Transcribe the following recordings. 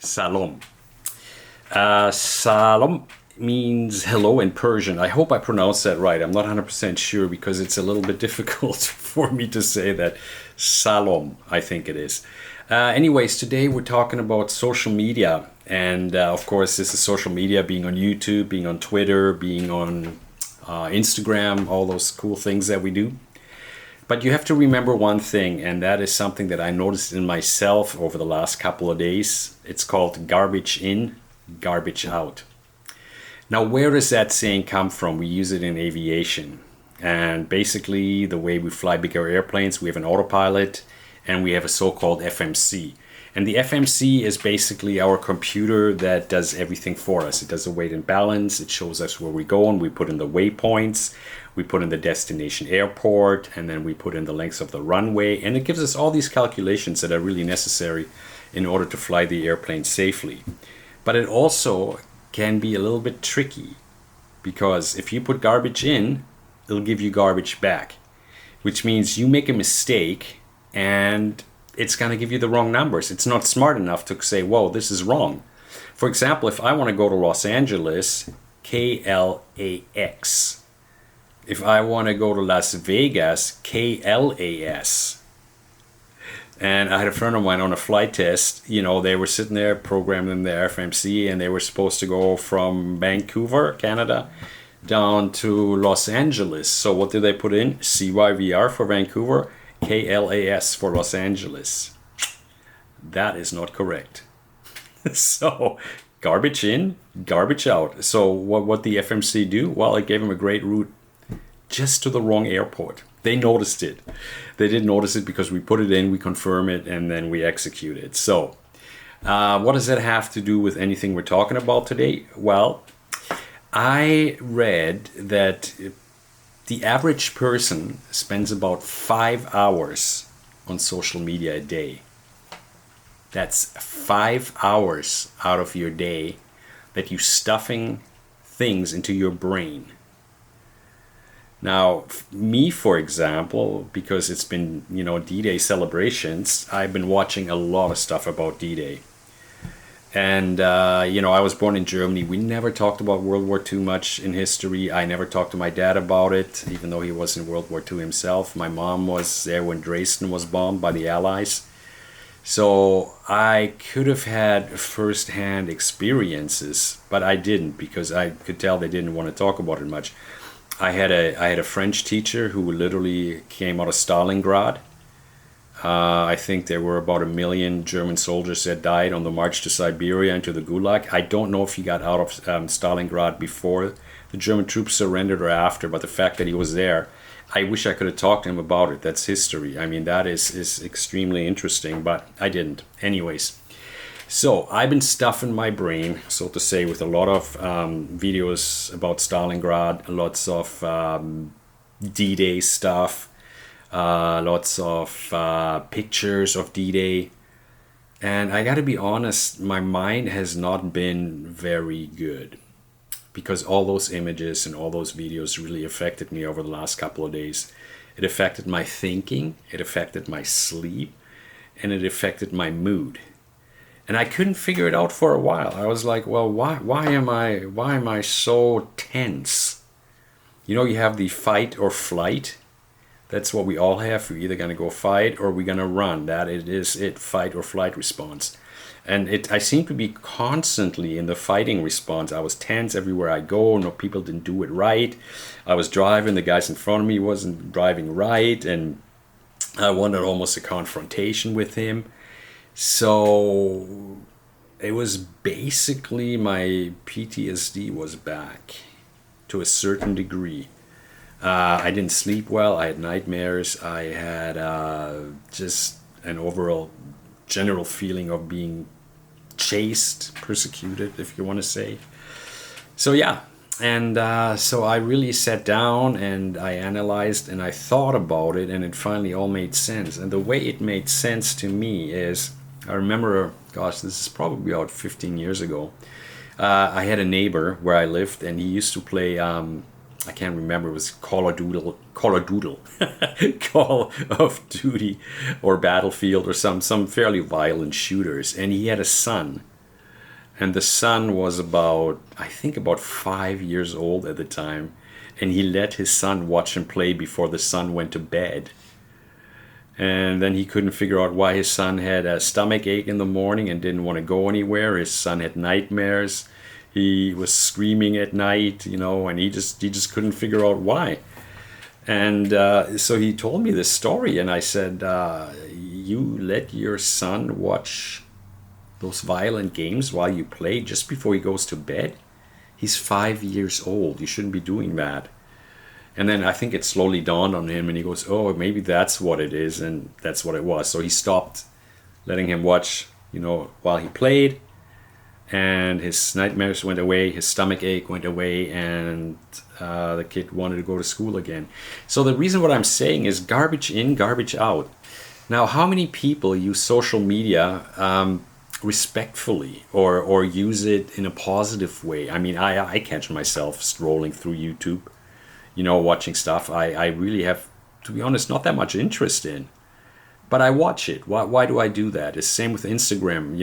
Salom. Salom means hello in Persian. I hope I pronounced that right. I'm not 100% sure because it's a little bit difficult for me to say that. Salom, I think it is. Anyways, today we're talking about social media. And of course, this is social media, being on YouTube, being on Twitter, being on Instagram, all those cool things that we do. But you have to remember one thing, and that is something that I noticed in myself over the last couple of days. It's called garbage in, garbage out. Now, where does that saying come from? We use it in aviation. And basically, the way we fly bigger airplanes, we have an autopilot and we have a so-called FMC. And the FMC is basically our computer that does everything for us. It does the weight and balance. It shows us where we're going. We put in the waypoints. We put in the destination airport. And then we put in the lengths of the runway. And it gives us all these calculations that are really necessary in order to fly the airplane safely. But it also can be a little bit tricky, because if you put garbage in, it'll give you garbage back, which means you make a mistake and it's going to give you the wrong numbers. It's not smart enough to say, whoa, this is wrong. For example, if I want to go to Los Angeles, KLAX. If I want to go to Las Vegas, KLAS. And I had a friend of mine on a flight test. You know, they were sitting there programming the FMC, and they were supposed to go from Vancouver, Canada, down to Los Angeles. So what did they put in? CYVR for Vancouver, KLAS for Los Angeles. That is not correct. So garbage in, garbage out. So what the FMC do? Well, it gave them a great route just to the wrong airport. They noticed it. They didn't notice it because we put it in, we confirm it, and then we execute it. So what does that have to do with anything we're talking about today? Well, I read that the average person spends about 5 hours on social media a day. That's 5 hours out of your day that you're stuffing things into your brain. Now, me, for example, because it's been, D-Day celebrations, I've been watching a lot of stuff about D-Day. And, I was born in Germany. We never talked about World War II much in history. I never talked to my dad about it, even though he was in World War II himself. My mom was there when Dresden was bombed by the Allies. So I could have had first-hand experiences, but I didn't, because I could tell they didn't want to talk about it much. I had a French teacher who literally came out of Stalingrad. I think there were about 1 million German soldiers that died on the march to Siberia and to the Gulag. I don't know if he got out of Stalingrad before the German troops surrendered or after, but the fact that he was there, I wish I could have talked to him about it. That's history. I mean, that is extremely interesting, but I didn't. Anyways. So I've been stuffing my brain, so to say, with a lot of videos about Stalingrad, lots of D-Day stuff, lots of pictures of D-Day. And I got to be honest, my mind has not been very good, because all those images and all those videos really affected me over the last couple of days. It affected my thinking, it affected my sleep, and it affected my mood. And I couldn't figure it out for a while. I was like, well, why am I so tense? You have the fight or flight. That's what we all have. We're either going to go fight or we're going to run. That is it, fight or flight response. And I seem to be constantly in the fighting response. I was tense everywhere I go. No, people didn't do it right. I was driving. The guys in front of me wasn't driving right. And I wanted almost a confrontation with him. So it was basically my PTSD was back to a certain degree. I didn't sleep well. I had nightmares. I had just an overall general feeling of being chased, persecuted, if you want to say. So yeah, and so I really sat down and I analyzed and I thought about it, and it finally all made sense. And the way it made sense to me is, I remember, gosh, this is probably about 15 years ago. I had a neighbor where I lived, and he used to play, I can't remember, it was Call of Duty or Battlefield or some fairly violent shooters. And he had a son and the son was about, I think, about 5 years old at the time, and he let his son watch him play before the son went to bed. And then he couldn't figure out why his son had a stomach ache in the morning and didn't want to go anywhere. His son had nightmares. He was screaming at night, and he just couldn't figure out why. And so he told me this story, and I said, "You let your son watch those violent games while you play just before he goes to bed? He's 5 years old. You shouldn't be doing that." And then I think it slowly dawned on him, and he goes, "Oh, maybe that's what it is," and that's what it was. So he stopped letting him watch, while he played, and his nightmares went away, his stomach ache went away, and the kid wanted to go to school again. So the reason what I'm saying is garbage in, garbage out. Now, how many people use social media respectfully or use it in a positive way? I mean, I catch myself scrolling through YouTube, watching stuff I really have, to be honest, not that much interest in. But I watch it. Why do I do that? It's the same with Instagram,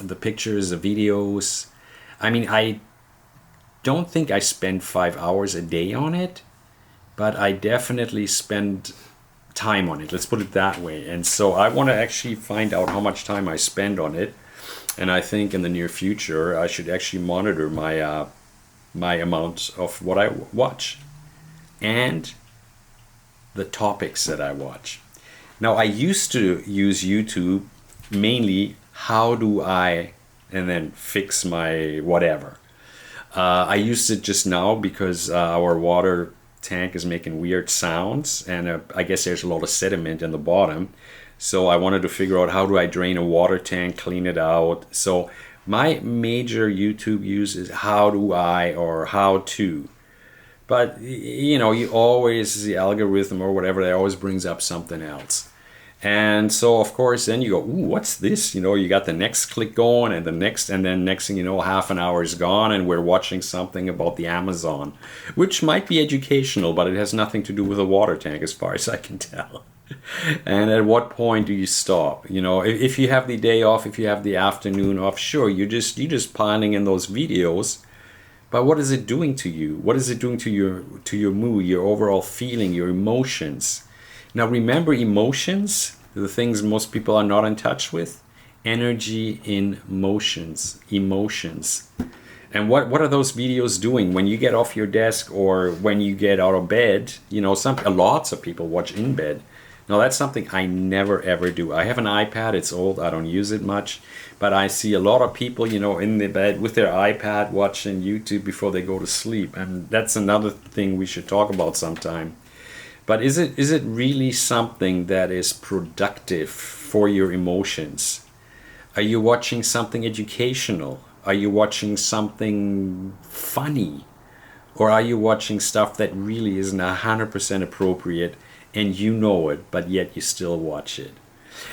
the pictures, the videos. I mean, I don't think I spend 5 hours a day on it, but I definitely spend time on it. Let's put it that way. And so I want to actually find out how much time I spend on it. And I think in the near future, I should actually monitor my amount of what I watch and the topics that I watch. Now, I used to use YouTube mainly, how do I, and then fix my whatever. I used it just now because our water tank is making weird sounds, and I guess there's a lot of sediment in the bottom. So I wanted to figure out, how do I drain a water tank, clean it out. So my major YouTube use is how do I, or how to. But you always, the algorithm or whatever, that always brings up something else. And so, of course, then you go, "Ooh, what's this?" You got the next click going, and the next, and then next thing you know, half an hour is gone, and we're watching something about the Amazon, which might be educational, but it has nothing to do with a water tank, as far as I can tell. And at what point do you stop? If you have the day off, if you have the afternoon off, sure, you're just piling in those videos. But what is it doing to you? What is it doing to your mood, your overall feeling, your emotions? Now remember, emotions, the things most people are not in touch with, energy in motions, emotions. And what are those videos doing when you get off your desk or when you get out of bed? Lots of people watch in bed. Now that's something I never ever do. I have an iPad, it's old, I don't use it much, but I see a lot of people, in the bed with their iPad watching YouTube before they go to sleep. And that's another thing we should talk about sometime. But is it really something that is productive for your emotions? Are you watching something educational? Are you watching something funny? Or are you watching stuff that really isn't 100% appropriate, and you know it, but yet you still watch it?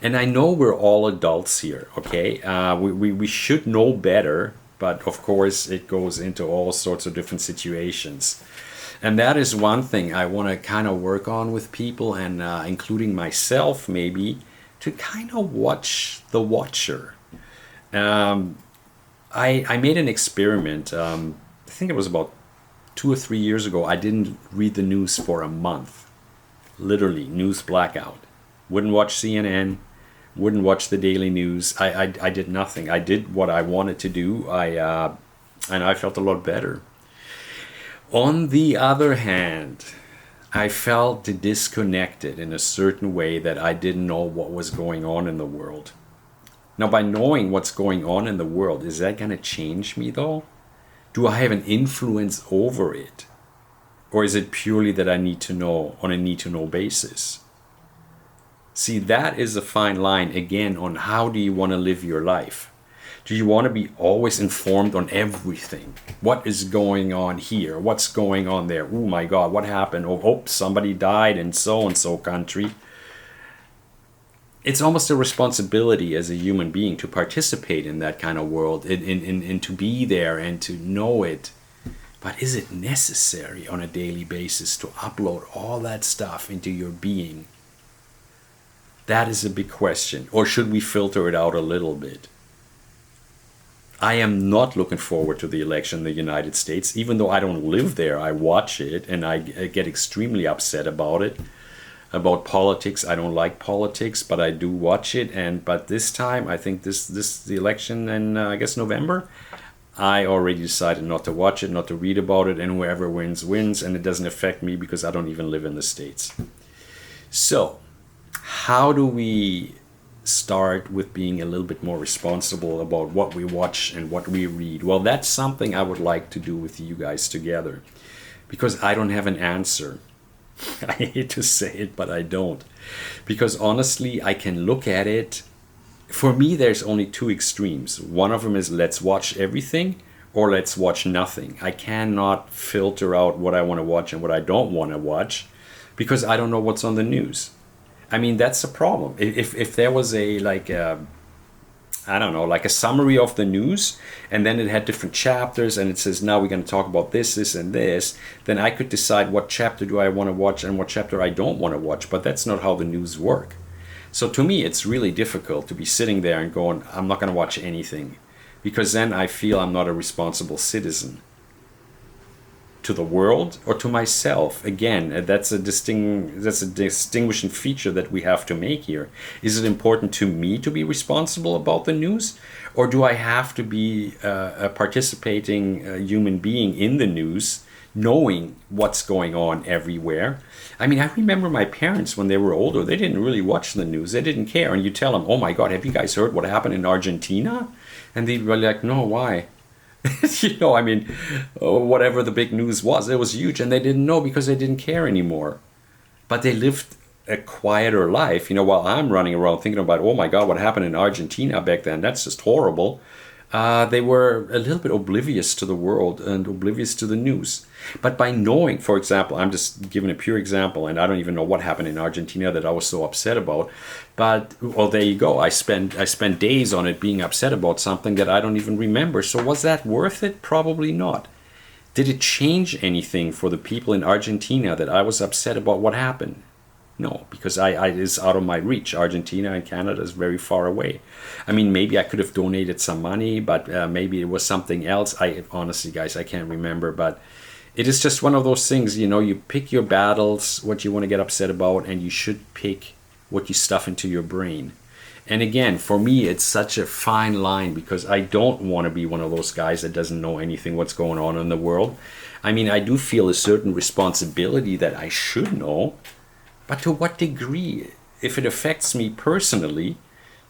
And I know we're all adults here, okay? We should know better, but of course it goes into all sorts of different situations. And that is one thing I want to kind of work on with people, and including myself maybe, to kind of watch the watcher. I made an experiment. I think it was about 2 or 3 years ago. I didn't read the news for a month. Literally, news blackout. Wouldn't watch CNN. Wouldn't watch the daily news. I did nothing. I did what I wanted to do. And I felt a lot better. On the other hand, I felt disconnected in a certain way, that I didn't know what was going on in the world. Now, by knowing what's going on in the world, is that going to change me though? Do I have an influence over it? Or is it purely that I need to know on a need-to-know basis? See, that is a fine line, again, on how do you want to live your life. Do you want to be always informed on everything? What is going on here? What's going on there? Oh my God, what happened? Oh, somebody died in so-and-so country. It's almost a responsibility as a human being to participate in that kind of world, and to be there and to know it. But is it necessary on a daily basis to upload all that stuff into your being? That is a big question. Or should we filter it out a little bit? I am not looking forward to the election in the United States, even though I don't live there. I watch it and I get extremely upset about it, about politics. I don't like politics, but I do watch it. But this time, I think the election in I guess November, I already decided not to watch it, not to read about it, and whoever wins wins, and it doesn't affect me because I don't even live in the States. So, how do we start with being a little bit more responsible about what we watch and what we read? Well, that's something I would like to do with you guys together, because I don't have an answer. I hate to say it, but I don't. Because honestly, I can look at it. For me, there's only two extremes. One of them is let's watch everything or let's watch nothing. I cannot filter out what I want to watch and what I don't want to watch because I don't know what's on the news. I mean, that's a problem. If there was I don't know, like a summary of the news, and then it had different chapters, and it says, now we're going to talk about this, this, and this, then I could decide what chapter do I want to watch and what chapter I don't want to watch, but that's not how the news work. So to me, it's really difficult to be sitting there and going, I'm not going to watch anything, because then I feel I'm not a responsible citizen to the world or to myself. Again, that's a distinguishing feature that we have to make here. Is it important to me to be responsible about the news, or do I have to be a participating human being in the news, knowing what's going on everywhere? I mean, I remember my parents when they were older, they didn't really watch the news. They didn't care. And you tell them, oh my God, have you guys heard what happened in Argentina? And they'd be like, no, why? I mean, whatever the big news was, it was huge, and they didn't know because they didn't care anymore. But they lived a quieter life, while I'm running around thinking about, oh my God, what happened in Argentina back then? That's just horrible. They were a little bit oblivious to the world and oblivious to the news. But by knowing, for example, I'm just giving a pure example, and I don't even know what happened in Argentina that I was so upset about. But, well, there you go. I spent days on it being upset about something that I don't even remember. So was that worth it? Probably not. Did it change anything for the people in Argentina that I was upset about what happened? No, because it is out of my reach. Argentina and Canada is very far away. I mean, maybe I could have donated some money, but maybe it was something else. Honestly, guys, I can't remember. But it is just one of those things, you pick your battles, what you want to get upset about, and you should pick what you stuff into your brain. And again, for me, it's such a fine line because I don't want to be one of those guys that doesn't know anything what's going on in the world. I mean, I do feel a certain responsibility that I should know. But to what degree? If it affects me personally,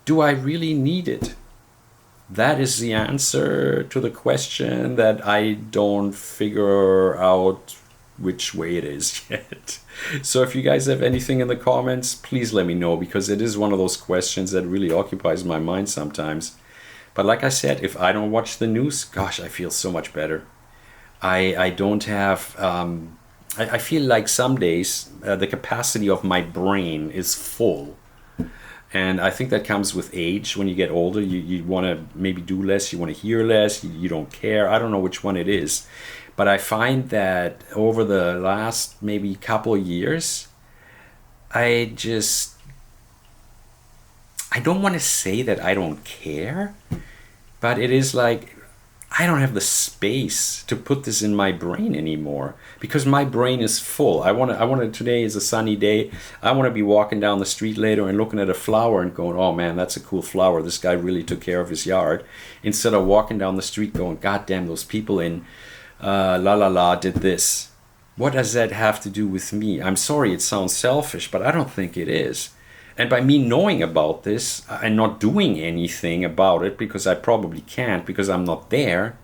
do I really need it? That is the answer to the question that I don't figure out which way it is yet. So if you guys have anything in the comments, please let me know, because it is one of those questions that really occupies my mind sometimes. But like I said, if I don't watch the news, gosh, I feel so much better. I don't have... I feel like some days the capacity of my brain is full. And I think that comes with age. When you get older, you want to maybe do less, you want to hear less, you don't care. I don't know which one it is. But I find that over the last maybe couple of years, I don't want to say that I don't care, but it is like I don't have the space to put this in my brain anymore because my brain is full. Today is a sunny day. I want to be walking down the street later and looking at a flower and going, oh man, that's a cool flower. This guy really took care of his yard. Instead of walking down the street going, God damn, those people in did this. What does that have to do with me? I'm sorry, it sounds selfish, but I don't think it is. And by me knowing about this and not doing anything about it, because I probably can't, because I'm not there,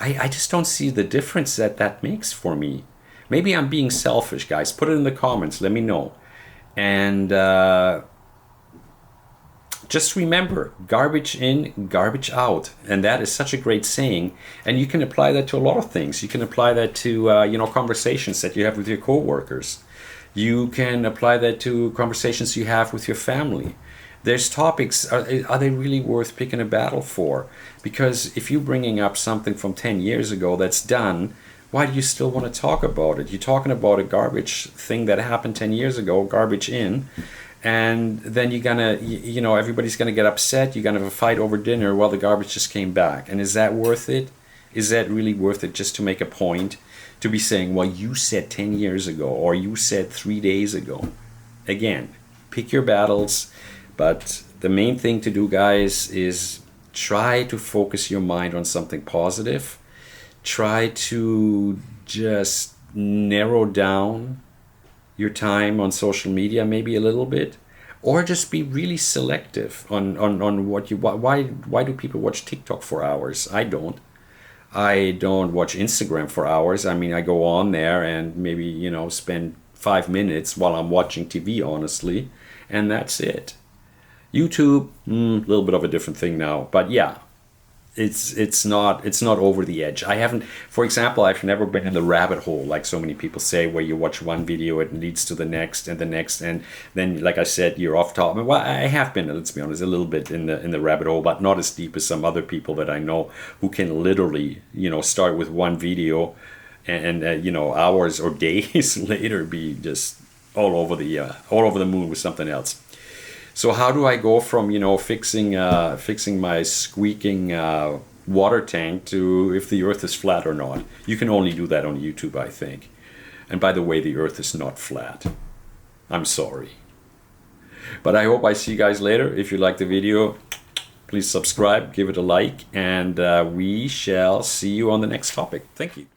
I just don't see the difference that makes for me. Maybe I'm being selfish, guys. Put it in the comments. Let me know. And just remember, garbage in, garbage out. And that is such a great saying. And you can apply that to a lot of things. You can apply that to conversations that you have with your coworkers. You can apply that to conversations you have with your family. There's topics, are they really worth picking a battle for? Because if you're bringing up something from 10 years ago that's done, why do you still want to talk about it? You're talking about a garbage thing that happened 10 years ago, garbage in, and then you're gonna, you know, everybody's gonna get upset. You're gonna have a fight over dinner while the garbage just came back. And is that worth it? Is that really worth it just to make a point? To be saying, well, you said 10 years ago, or you said 3 days ago. Again, pick your battles. But the main thing to do, guys, is try to focus your mind on something positive. Try to just narrow down your time on social media maybe a little bit, or just be really selective on what you, why do people watch TikTok for hours? I don't watch Instagram for hours. I mean, I go on there and maybe, you know, spend 5 minutes while I'm watching TV, honestly, and that's it. YouTube, a little bit of a different thing now, but yeah, it's not over the edge. I haven't, for example, I've never been in the rabbit hole like so many people say, where you watch one video, it leads to the next and the next, and then, like I said, you're off topic. Well, I have been, let's be honest, a little bit in the rabbit hole, but not as deep as some other people that I know who can literally, you know, start with one video and you know, hours or days later be just all over the moon with something else. So how do I go from, you know, fixing my squeaking water tank to if the earth is flat or not? You can only do that on YouTube, I think. And by the way, the earth is not flat. I'm sorry. But I hope I see you guys later. If you like the video, please subscribe, give it a like, and we shall see you on the next topic. Thank you.